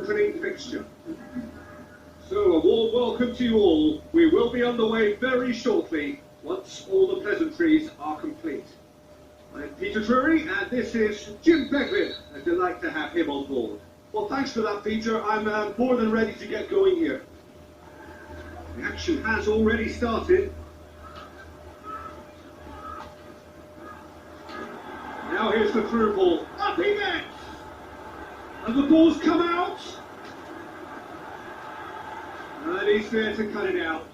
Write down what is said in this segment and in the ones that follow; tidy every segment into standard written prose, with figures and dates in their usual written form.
opening fixture. So a warm welcome to you all. We will be underway very shortly once all the pleasantries are complete. I'm Peter Drury and this is Jim Beglin. A delight to have him on board. Well, thanks for that, Peter. I'm more than ready to get going here. The action has already started. Now here's the through ball. Up he gets! And the ball's come out. And he's there to cut it out.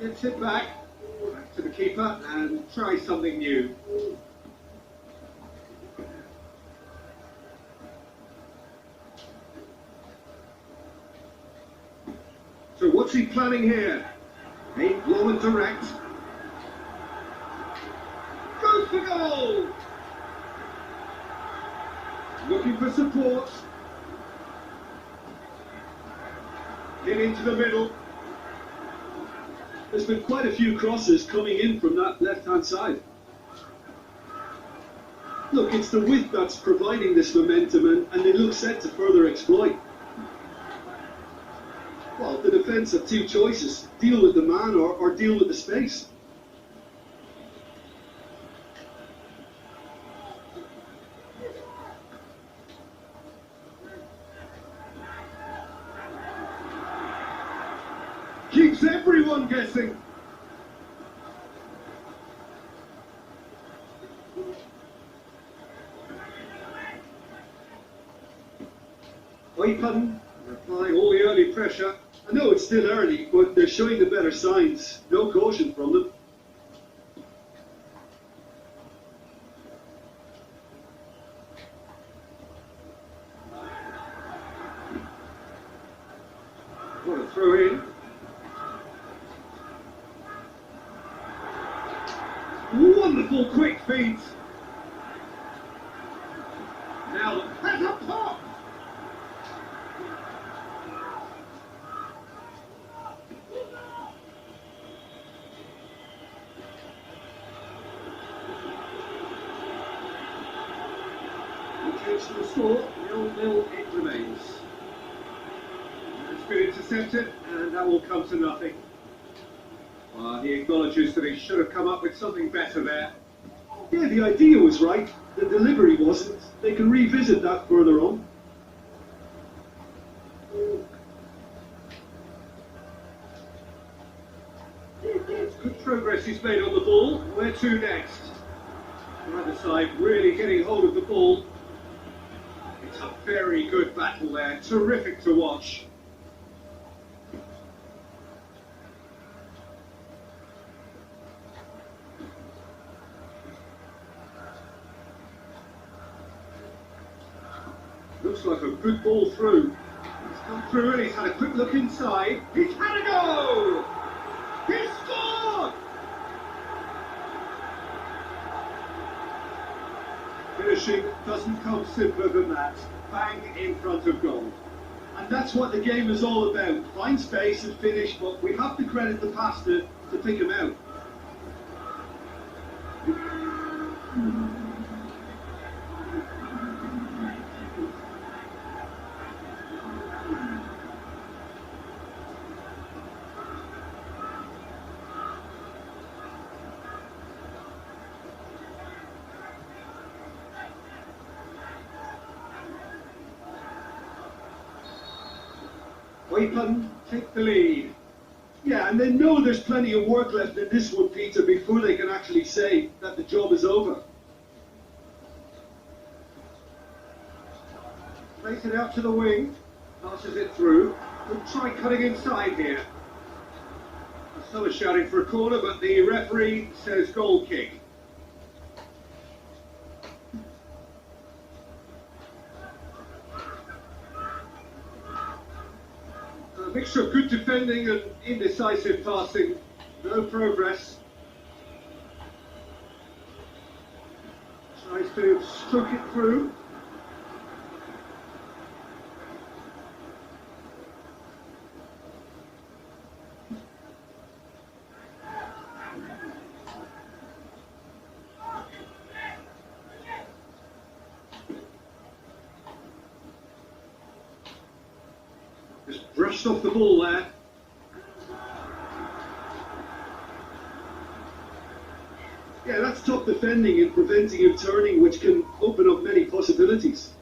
Gets it back to the keeper and tries something new. So what's he planning here? Aim low and direct. Goes for goal! Looking for support. In into the middle. There's been quite a few crosses coming in from that left-hand side. Look, it's the width that's providing this momentum and they look set to further exploit. Well, the defence have two choices. Deal with the man or deal with the space. Keeps everyone guessing. Idepan Applying all the early pressure. I know it's still early, but they're showing the better signs. No caution from them. What a throw in. Wonderful quick feet. Now that's a pop. To the score, 0-0 it remains. It's been intercepted and that will come to nothing. He acknowledges that he should have come up with something better there. Yeah, the idea was right. The delivery wasn't. They can revisit that further on. Good progress he's made on the ball. Where to next? Either side really getting hold of the ball. It's a very good battle there. Terrific to watch. Looks like a good ball through. He's come through and he's had a quick look inside. He's had a go! He's scored! Finishing doesn't come simpler than that. Bang in front of goal. And that's what the game is all about. Find space and finish, but we have to credit the pass to pick him out. Idepan take the lead. Yeah, and they know there's plenty of work left in this one, Peter, before they can actually say that the job is over. Plays it out to the wing. Passes it through. We'll try cutting inside here. Some are shouting for a corner, but the referee says goal kick. A mixture of good defending and indecisive passing. No progress. Tries to stroke it through. Just brushed off the ball there. Yeah, that's top defending and preventing him turning, which can open up many possibilities.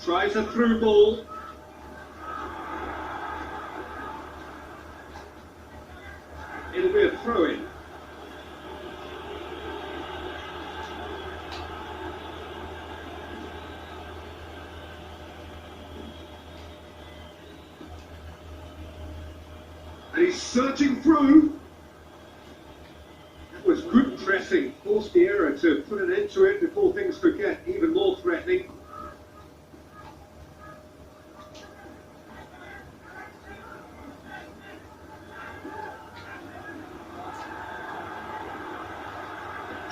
Tries a through ball. It'll be a throw-in. And he's searching through. That was good pressing. Forced the error to put an end to it before things could get even more threatening.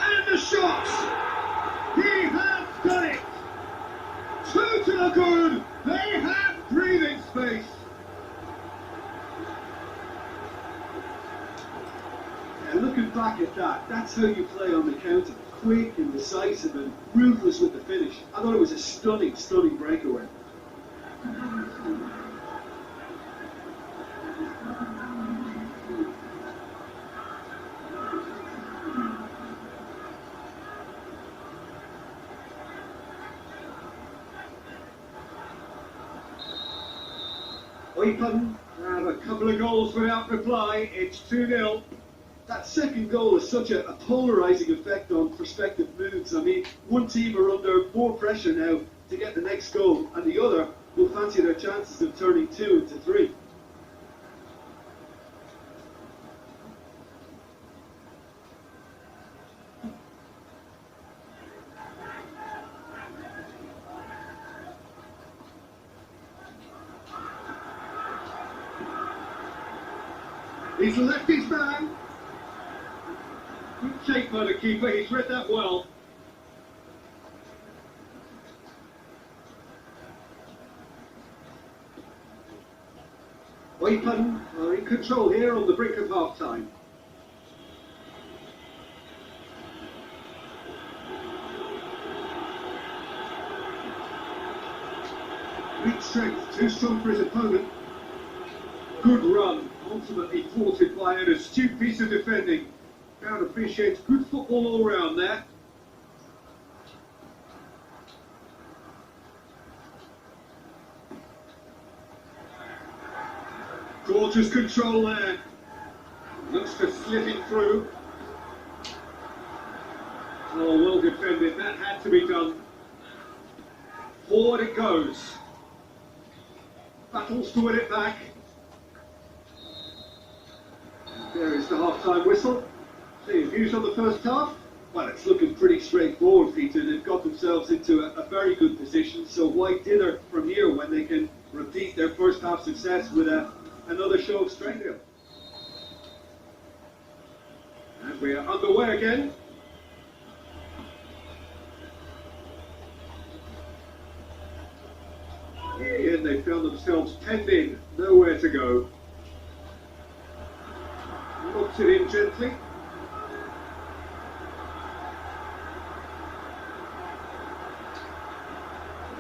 And the shot! He has done it! Two to the good! They have breathing space! And looking back at that, that's how you play on the counter. Quick and decisive and ruthless with the finish. I thought it was a stunning, stunning breakaway. Idepan have a couple of goals without reply. It's 2-0. That second goal has such a polarising effect on prospective moods. I mean, one team are under more pressure now to get the next goal, and the other will fancy their chances of turning 2 into 3. He's left his man. Good shape by the keeper, he's read that well. Idepan are in control here on the brink of half-time. Weak strength, too strong for his opponent. Good run, ultimately thwarted by an astute piece of defending. Crowd appreciates good football all round there. Gorgeous control there. Looks to slip it through. Oh, well defended. That had to be done. Forward it goes. Battles to win it back. There is the half-time whistle. See, views on the first half? Well, it's looking pretty straightforward, Peter. They've got themselves into a very good position, so why dither from here when they can repeat their first half success with another show of strength? And we are underway again. Again, they found themselves penned in, nowhere to go. Looks it in gently.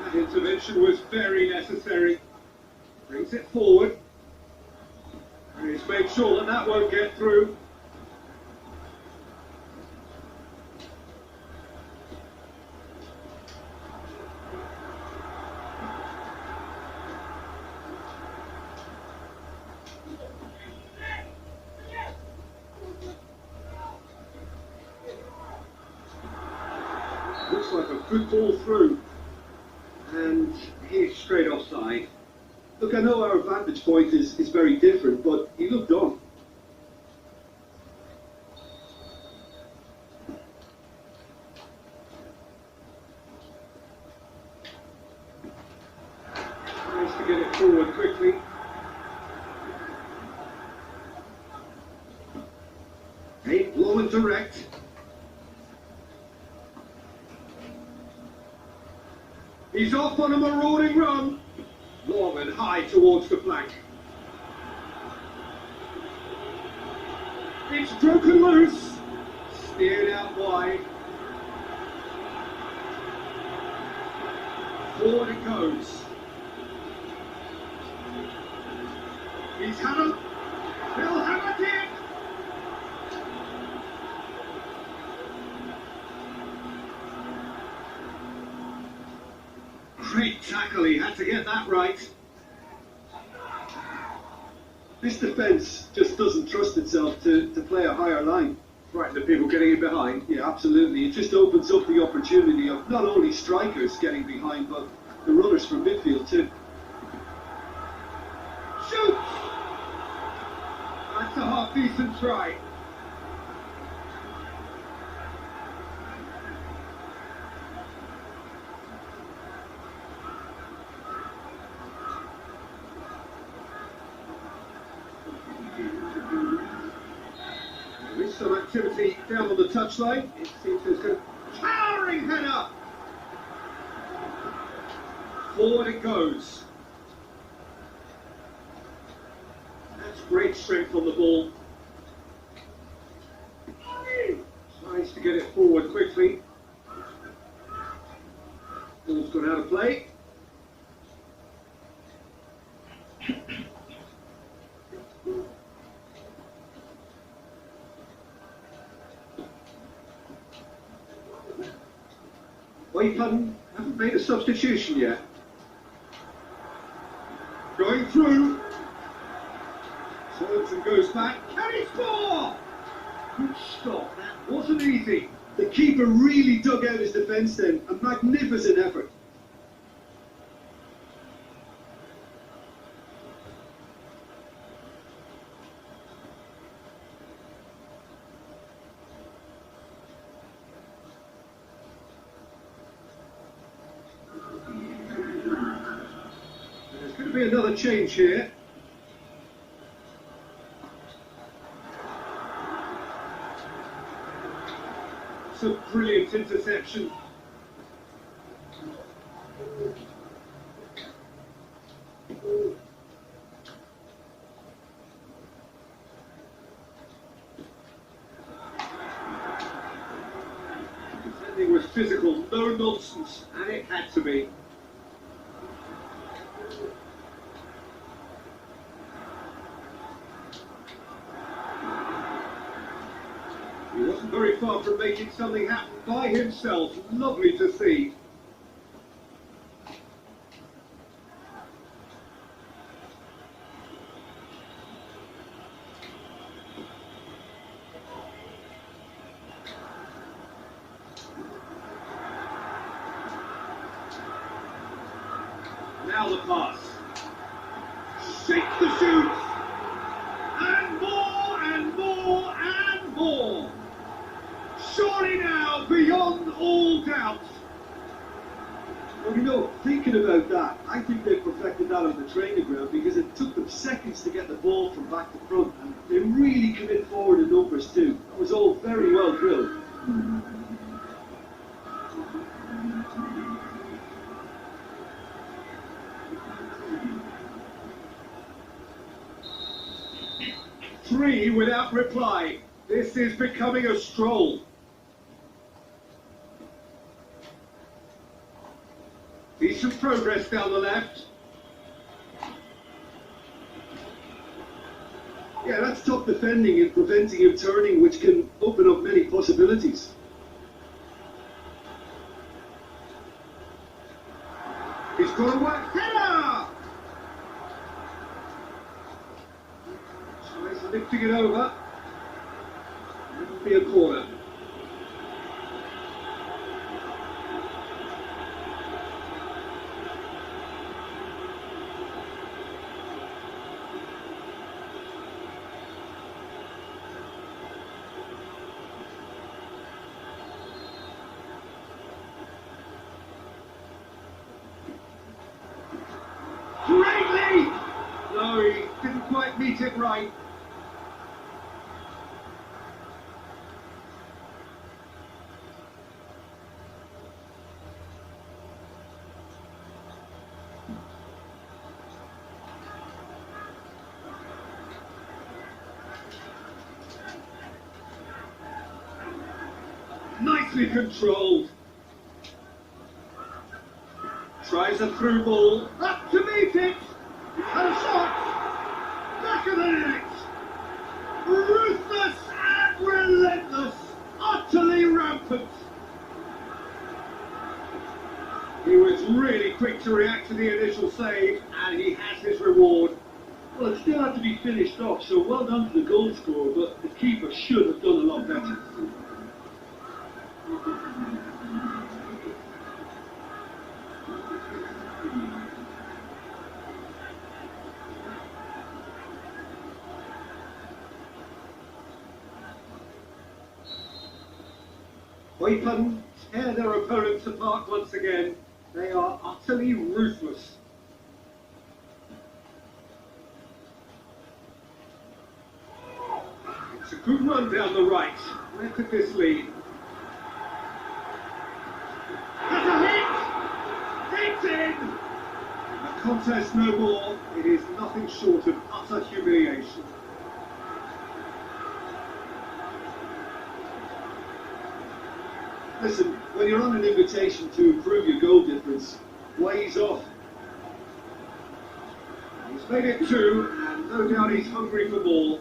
That intervention was very necessary. Brings it forward. And he's made sure that that won't get through. Looks like a good ball through. And he's straight offside. Look, I know our vantage point is very different, but he looked on. Tries to get it forward quickly. Hey, low and direct. He's off on a marauding run. Long and high towards the flank. It's broken loose. Steered out wide. Forward it goes. He's had He'll have it in. Great tackle, he had to get that right. This defence just doesn't trust itself to play a higher line. Right, the people getting in behind. Yeah, absolutely. It just opens up the opportunity of not only strikers getting behind, but the runners from midfield too. Shoot! That's a half-decent try. There is some activity down on the touchline. It seems there's a towering header. Forward it goes. That's great strength on the ball. Tries to get it forward quickly. Ball's gone out of play. Idepan haven't made a substitution yet. Going through. Turns and goes back. Can he score? Good stop. That wasn't easy. The keeper really dug out his defence then. A magnificent effort. There's going to be another change here. It's a brilliant interception. Defending was physical, no nonsense, and it had to be. He wasn't very far from making something happen by himself. Lovely to see. Now the pass. Shake the shoot! And more and more and more! Surely now, beyond all doubt. Well, you know, thinking about that, I think they perfected that on the training ground because it took them seconds to get the ball from back to front, and they really commit forward in numbers too. That was all very well drilled. Three without reply. This is becoming a stroll. Decent progress down the left. Yeah, that's tough defending and preventing him turning, which can open up many possibilities. He's gone away. Header! Tries lifting it over. It'll be a corner. Great lead! No, he didn't quite meet it right. Nicely controlled. Tries a through ball. Up to meet it. And a shot. Back of the net. Ruthless and relentless. Utterly rampant. He was really quick to react to the initial save, and he has his reward. Well, it still had to be finished off, so well done to the goal scorer, but the keeper should have done a lot better. Idepan tear their opponents apart once again. They are utterly ruthless. It's a good run down the right. Where could this lead? That's a hit! Hit in! A contest no more. It is nothing short of utter humiliation. Listen, when you're on an invitation to improve your goal difference, why he's off? He's made it 2, and no doubt he's hungry for more.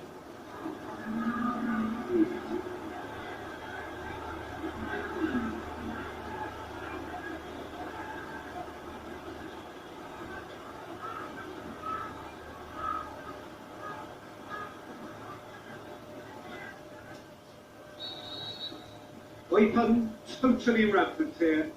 Idepan totally rampant here.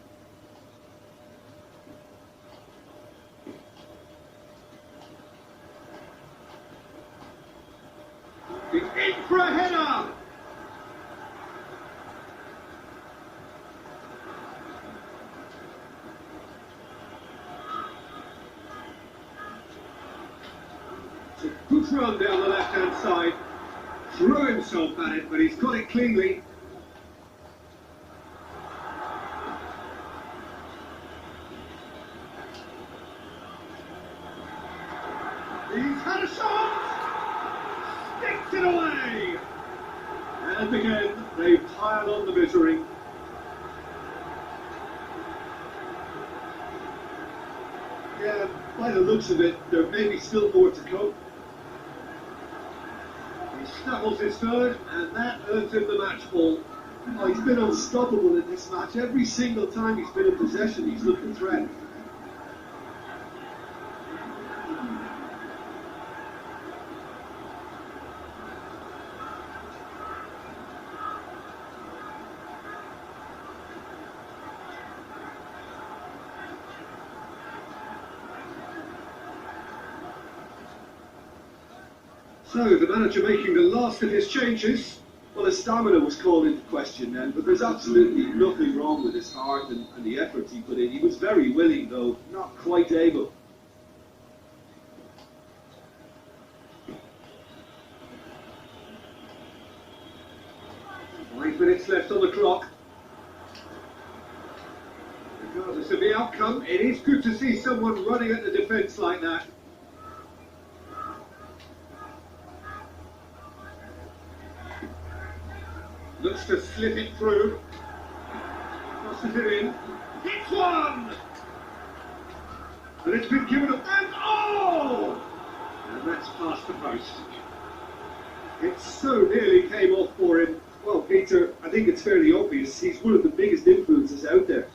It's in for a header! It's a good run down the left-hand side. Threw himself at it, but he's got it cleanly. He's had a shot! Sticks it away! And again, they pile on the misery. Yeah, by the looks of it, there may be still more to come. He snaffles his third, and that earns him the match ball. Oh, he's been unstoppable in this match. Every single time he's been in possession, he's looked a threat. So, the manager making the last of his changes. Well, his stamina was called into question then, but there's absolutely nothing wrong with his heart and the effort he put in. He was very willing, though not quite able. Five minutes left on the clock. Regardless of the outcome, it is good to see someone running at the defence like that. Looks to slip it through. Crosses it in. Hits one! And it's been given up. And oh! And that's past the post. It so nearly came off for him. Well, Peter, I think it's fairly obvious he's one of the biggest influences out there.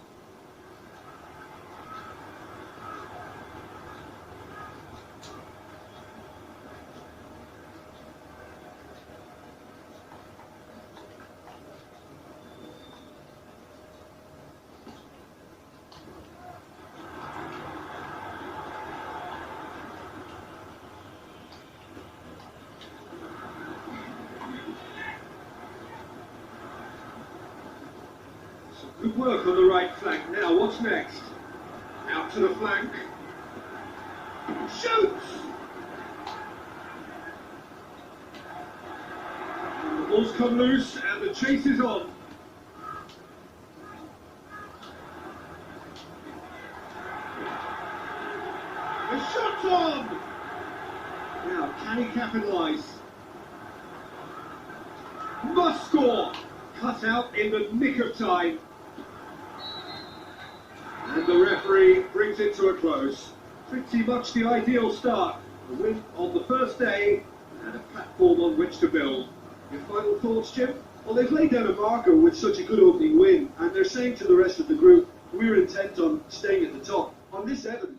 Good work on the right flank. Now, what's next? Out to the flank. Shoots! And the ball's come loose and the chase is on. The shot's on! Now, can he capitalise? Must score! cut out in the nick of time. And the referee brings it to a close. Pretty much the ideal start. A win on the first day and a platform on which to build. Your final thoughts, Jim? Well, they've laid down a marker with such a good opening win, and they're saying to the rest of the group, we're intent on staying at the top. On this evidence,